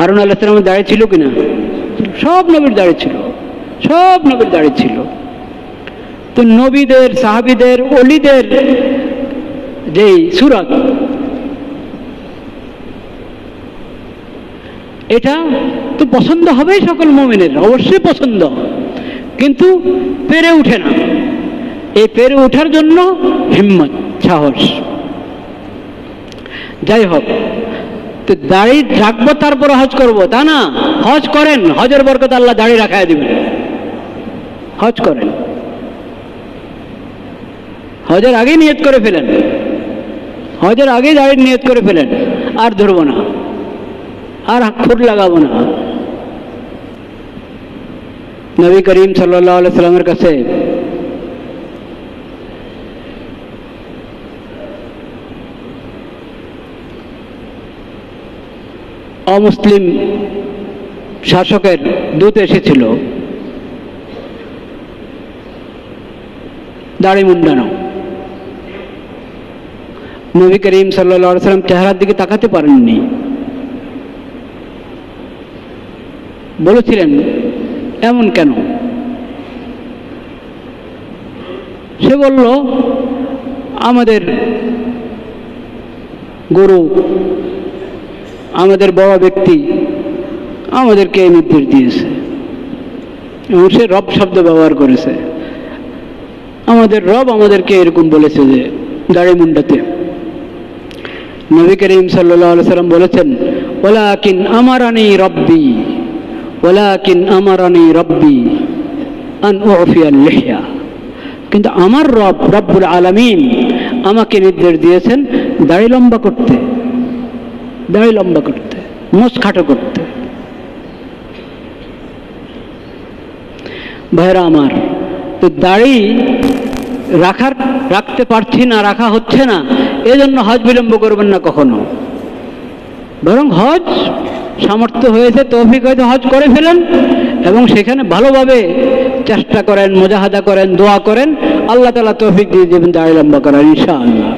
হারুন আলাইহিস সালামের দাড়ি ছিল কিনা? সব নবীর দাড়ি ছিল, সব নবীর দাড়ি ছিল। তো নবীদের, সাহাবীদের, ওলিদের যেই সুরত, এটা তো পছন্দ হবেই সকল মুমিনের, অবশ্যই পছন্দ, কিন্তু পেরে উঠে না। এই পেরে ওঠার জন্য হিম্মত, সাহস। যাই হোক, তো দাড়ি রাখবো তারপরে হজ করব তা না। হজ করেন, হজের বরকত আল্লাহ দাড়ি রাখায় দিবেন। হজ করেন, হজের আগেই নিয়ত করে ফেলেন, হজের আগেই দাড়ির নিয়ত করে ফেলেন, আর ধরবো না, আর খুর লাগাবো না। নবী করিম সাল্লাল্লাহু আলাইহি সাল্লামের কাছে অমুসলিম শাসকের দূত এসেছিল, দাড়ি মুন্ডানো। নবী করিম সাল্লাল্লাহু আলাইহি সাল্লাম চেহারার দিকে তাকাতে পারেননি। বলেছিলেন, এমন কেন? সে বলল, আমাদের গুরু, আমাদের বড় ব্যক্তি আমাদেরকে এই নির্দেশ দিয়েছে, এবং সে রব শব্দ ব্যবহার করেছে। আমাদের রব আমাদেরকে এরকম বলেছে যে দাড়ি মুন্ডাতে। নবী করিম সাল্লাল্লাহু আলাইহি সাল্লাম বলেছেন, ওয়ালাকিন আমারানি রব্বি, ওয়ালাকিন আমারানি রব্বি আন উফিয়াল লিহয়া। কিন্তু আমার রব, রব্বুল আলামিন, আমাকে নির্দেশ দিয়েছেন দাড়ি লম্বা করতে, দাড়ি লম্বা করতে, মোচ খাটো করতে। ভাইরা আমার, তো দাড়ি রাখতে পারছি না, রাখা হচ্ছে না, এজন্য হজ বিলম্ব করবেন না কখনো। বরং হজ সামর্থ্য হয়েছে, তৌফিক হয়েছে, হজ করে ফেলেন এবং সেখানে ভালোভাবে চেষ্টা করেন, মুজাহাদা করেন, দোয়া করেন, আল্লাহ তাআলা তৌফিক দিয়ে দেবেন দাড়ি লম্বা করার ইনশাআল্লাহ।